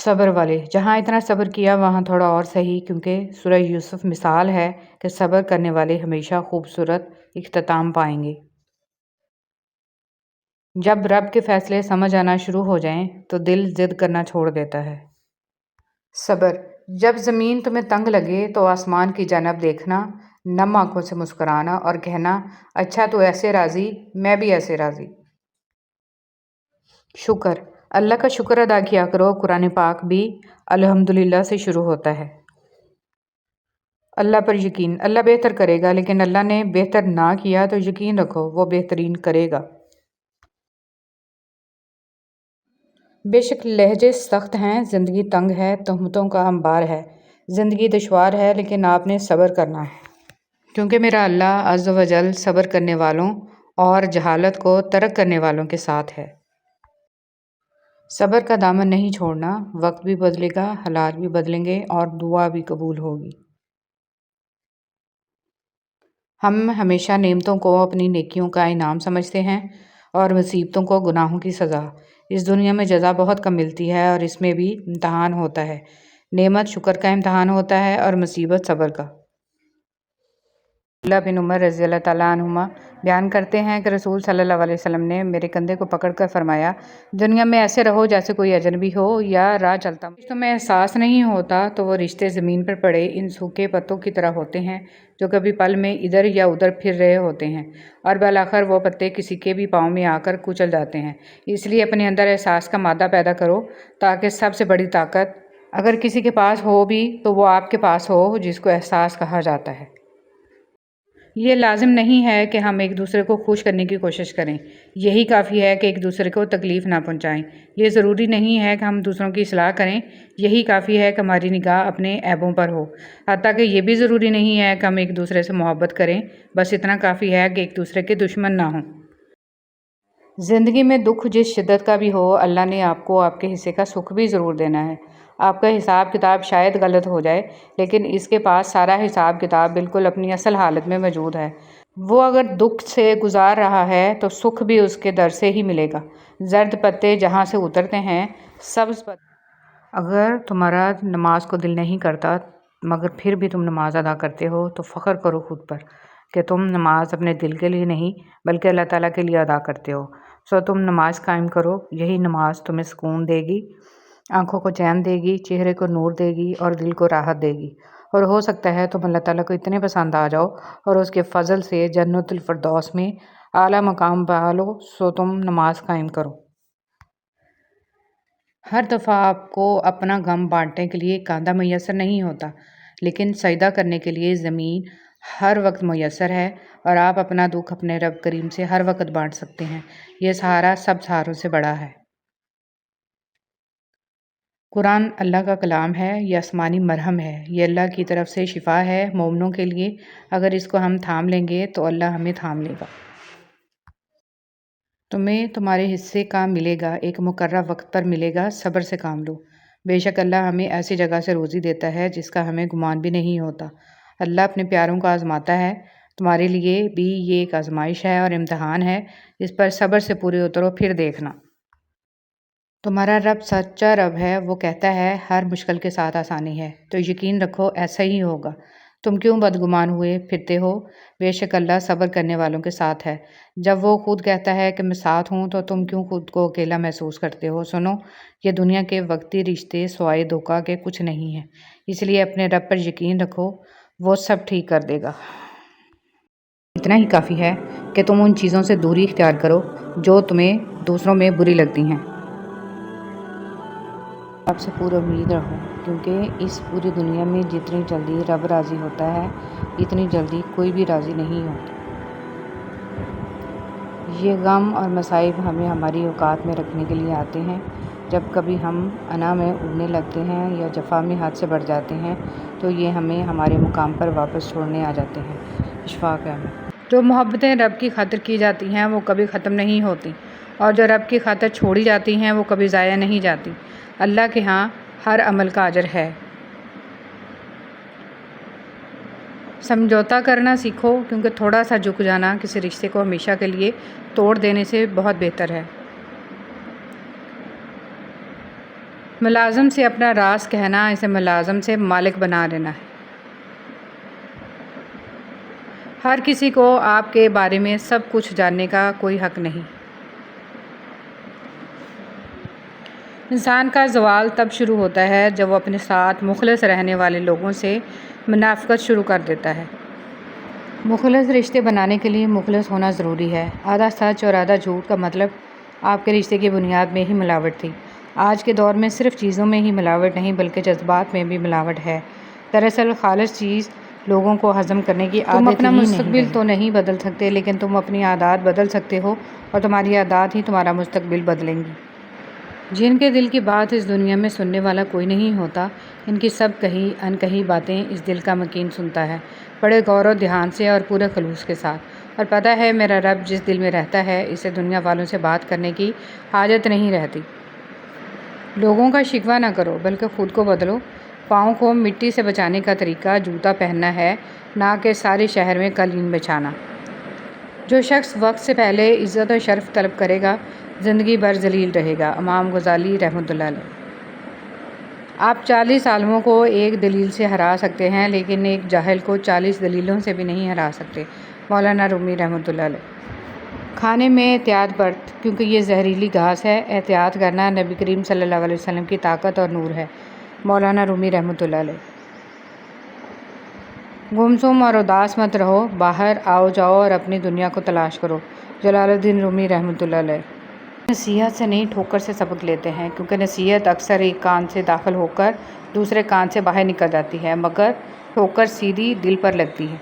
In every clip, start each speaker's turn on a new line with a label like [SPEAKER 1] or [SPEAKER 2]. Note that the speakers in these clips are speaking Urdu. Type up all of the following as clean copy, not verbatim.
[SPEAKER 1] صبر والے، جہاں اتنا صبر کیا وہاں تھوڑا اور سہی، کیونکہ سورہ یوسف مثال ہے کہ صبر کرنے والے ہمیشہ خوبصورت اختتام پائیں گے۔ جب رب کے فیصلے سمجھ آنا شروع ہو جائیں تو دل ضد کرنا چھوڑ دیتا ہے۔ صبر، جب زمین تمہیں تنگ لگے تو آسمان کی جانب دیکھنا، نم آنکھوں سے مسکرانا اور کہنا، اچھا تو ایسے راضی، میں بھی ایسے راضی۔ شکر، اللہ کا شکر ادا کیا کرو۔ قرآن پاک بھی الحمدللہ سے شروع ہوتا ہے۔ اللہ پر یقین، اللہ بہتر کرے گا، لیکن اللہ نے بہتر نہ کیا تو یقین رکھو وہ بہترین کرے گا۔ بے شک لہجے سخت ہیں، زندگی تنگ ہے، تہمتوں کا انبار ہے، زندگی دشوار ہے، لیکن آپ نے صبر کرنا ہے، کیونکہ میرا اللہ عز و جل صبر کرنے والوں اور جہالت کو ترک کرنے والوں کے ساتھ ہے۔ صبر کا دامن نہیں چھوڑنا، وقت بھی بدلے گا، حالات بھی بدلیں گے اور دعا بھی قبول ہوگی۔ ہم ہمیشہ نعمتوں کو اپنی نیکیوں کا انعام سمجھتے ہیں اور مصیبتوں کو گناہوں کی سزا۔ اس دنیا میں جزا بہت کم ملتی ہے اور اس میں بھی امتحان ہوتا ہے۔ نعمت شکر کا امتحان ہوتا ہے اور مصیبت صبر کا۔ عبداللہ بن عمر رضی اللہ تعالیٰ عنہما بیان کرتے ہیں کہ رسول صلی اللہ علیہ وسلم نے میرے کندھے کو پکڑ کر فرمایا، دنیا میں ایسے رہو جیسے کوئی اجنبی ہو یا راہ چلتا ہو۔ تمہیں احساس نہیں ہوتا تو وہ رشتے زمین پر پڑے ان سوکھے پتوں کی طرح ہوتے ہیں جو کبھی پل میں ادھر یا ادھر پھر رہے ہوتے ہیں اور بالآخر وہ پتے کسی کے بھی پاؤں میں آ کر کچل جاتے ہیں۔ اس لیے اپنے اندر احساس کا مادہ پیدا کرو تاکہ سب سے بڑی طاقت اگر کسی کے پاس ہو بھی تو وہ آپ کے پاس ہو، جس کو احساس کہا جاتا ہے۔ یہ لازم نہیں ہے کہ ہم ایک دوسرے کو خوش کرنے کی کوشش کریں، یہی کافی ہے کہ ایک دوسرے کو تکلیف نہ پہنچائیں۔ یہ ضروری نہیں ہے کہ ہم دوسروں کی اصلاح کریں، یہی کافی ہے کہ ہماری نگاہ اپنے عیبوں پر ہو۔ حتیٰ کہ یہ بھی ضروری نہیں ہے کہ ہم ایک دوسرے سے محبت کریں، بس اتنا کافی ہے کہ ایک دوسرے کے دشمن نہ ہوں۔ زندگی میں دکھ جس شدت کا بھی ہو، اللہ نے آپ کو آپ کے حصے کا سکھ بھی ضرور دینا ہے۔ آپ کا حساب کتاب شاید غلط ہو جائے، لیکن اس کے پاس سارا حساب کتاب بالکل اپنی اصل حالت میں موجود ہے۔ وہ اگر دکھ سے گزار رہا ہے تو سکھ بھی اس کے در سے ہی ملے گا۔ زرد پتے جہاں سے اترتے ہیں، سبز پتے۔ اگر تمہارا نماز کو دل نہیں کرتا مگر پھر بھی تم نماز ادا کرتے ہو تو فخر کرو خود پر کہ تم نماز اپنے دل کے لیے نہیں بلکہ اللہ تعالیٰ کے لیے ادا کرتے ہو۔ سو تم نماز قائم کرو، یہی نماز تمہیں سکون دے گی، آنکھوں کو چین دے گی، چہرے کو نور دے گی اور دل کو راحت دے گی، اور ہو سکتا ہے تم اللہ تعالیٰ کو اتنے پسند آ جاؤ اور اس کے فضل سے جنت الفردوس میں اعلیٰ مقام پا لو۔ سو تم نماز قائم کرو۔ ہر دفعہ آپ کو اپنا غم بانٹنے کے لیے کاندھا میسر نہیں ہوتا، لیکن سجدہ کرنے کے لیے زمین ہر وقت میسر ہے، اور آپ اپنا دکھ اپنے رب کریم سے ہر وقت بانٹ سکتے ہیں۔ یہ سہارا سب سہاروں سے بڑا ہے۔ قرآن اللہ کا کلام ہے، یہ آسمانی مرہم ہے، یہ اللہ کی طرف سے شفا ہے مومنوں کے لیے۔ اگر اس کو ہم تھام لیں گے تو اللہ ہمیں تھام لے گا۔ تمہیں تمہارے حصے کا ملے گا، ایک مقررہ وقت پر ملے گا، صبر سے کام لو۔ بے شک اللہ ہمیں ایسی جگہ سے روزی دیتا ہے جس کا ہمیں گمان بھی نہیں ہوتا۔ اللہ اپنے پیاروں کو آزماتا ہے، تمہارے لیے بھی یہ ایک آزمائش ہے اور امتحان ہے، اس پر صبر سے پورے اترو پھر دیکھنا۔ تمہارا رب سچا رب ہے، وہ کہتا ہے ہر مشکل کے ساتھ آسانی ہے، تو یقین رکھو ایسا ہی ہوگا۔ تم کیوں بدگمان ہوئے پھرتے ہو؟ بے شک اللہ صبر کرنے والوں کے ساتھ ہے۔ جب وہ خود کہتا ہے کہ میں ساتھ ہوں تو تم کیوں خود کو اکیلا محسوس کرتے ہو؟ سنو، یہ دنیا کے وقتی رشتے سوائے دھوکہ کے کچھ نہیں ہیں، اس لیے اپنے رب پر یقین رکھو، وہ سب ٹھیک کر دے گا۔ اتنا ہی کافی ہے کہ تم ان چیزوں سے دوری اختیار کرو جو تمہیں دوسروں میں بری لگتی ہیں۔ رب سے پوری امید رہو، کیونکہ اس پوری دنیا میں جتنی جلدی رب راضی ہوتا ہے اتنی جلدی کوئی بھی راضی نہیں ہوتا۔ یہ غم اور مصائب ہمیں ہماری اوقات میں رکھنے کے لیے آتے ہیں۔ جب کبھی ہم انا میں اڑنے لگتے ہیں یا جفا میں حد سے بڑھ جاتے ہیں تو یہ ہمیں ہمارے مقام پر واپس چھوڑنے آ جاتے ہیں۔ اشفاق احمد۔ جو محبتیں رب کی خاطر کی جاتی ہیں وہ کبھی ختم نہیں ہوتی، اور جو رب کی خاطر چھوڑی جاتی ہیں وہ کبھی ضائع نہیں جاتی۔ اللہ کے ہاں ہر عمل کا اجر ہے۔ سمجھوتا کرنا سیکھو، کیونکہ تھوڑا سا جھک جانا کسی رشتے کو ہمیشہ کے لیے توڑ دینے سے بہت بہتر ہے۔ ملازم سے اپنا راز کہنا اسے ملازم سے مالک بنا لینا ہے۔ ہر کسی کو آپ کے بارے میں سب کچھ جاننے کا کوئی حق نہیں۔ انسان کا زوال تب شروع ہوتا ہے جب وہ اپنے ساتھ مخلص رہنے والے لوگوں سے منافقت شروع کر دیتا ہے۔ مخلص رشتے بنانے کے لیے مخلص ہونا ضروری ہے۔ آدھا سچ اور آدھا جھوٹ کا مطلب آپ کے رشتے کی بنیاد میں ہی ملاوٹ تھی۔ آج کے دور میں صرف چیزوں میں ہی ملاوٹ نہیں بلکہ جذبات میں بھی ملاوٹ ہے۔ دراصل خالص چیز لوگوں کو ہضم کرنے کی عادت ہی نہیں ہے۔ تم اپنا مستقبل تو نہیں بدل سکتے لیکن تم اپنی عادات بدل سکتے ہو اور تمہاری عادات ہی تمہارا مستقبل بدلیں گی۔ جن کے دل کی بات اس دنیا میں سننے والا کوئی نہیں ہوتا، ان کی سب کہی انکہی باتیں اس دل کا مکین سنتا ہے، بڑے غور و دھیان سے اور پورے خلوص کے ساتھ، اور پتہ ہے میرا رب جس دل میں رہتا ہے اسے دنیا والوں سے بات کرنے کی حاجت نہیں رہتی۔ لوگوں کا شکوہ نہ کرو بلکہ خود کو بدلو۔ پاؤں کو مٹی سے بچانے کا طریقہ جوتا پہننا ہے، نہ کہ سارے شہر میں قالین بچھانا۔ جو شخص وقت سے پہلے عزت و شرف طلب کرے گا زندگی بھر ذلیل رہے گا۔ امام غزالی رحمۃ اللہ علیہ۔ آپ 40 عالموں کو ایک دلیل سے ہرا سکتے ہیں لیکن ایک جاہل کو 40 دلیلوں سے بھی نہیں ہرا سکتے۔ مولانا رومی رحمۃ اللہ علیہ۔ کھانے میں احتیاط برت کیونکہ یہ زہریلی گھاس ہے۔ احتیاط کرنا نبی کریم صلی اللہ علیہ وسلم کی طاقت اور نور ہے۔ مولانا رومی رحمۃ اللہ علیہ۔ گمسم اور اداس مت رہو، باہر آؤ جاؤ اور اپنی دنیا کو تلاش کرو۔ جلال الدین رومی رحمۃ اللہ علیہ۔ نصیحت سے نہیں ٹھوکر سے سبق لیتے ہیں کیونکہ نصیحت اکثر ایک کان سے داخل ہو کر دوسرے کان سے باہر نکل جاتی ہے مگر ٹھوکر سیدھی دل پر لگتی ہے۔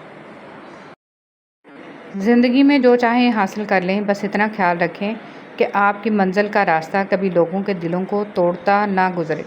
[SPEAKER 1] زندگی میں جو چاہیں حاصل کر لیں، بس اتنا خیال رکھیں کہ آپ کی منزل کا راستہ کبھی لوگوں کے دلوں کو توڑتا نہ گزرے۔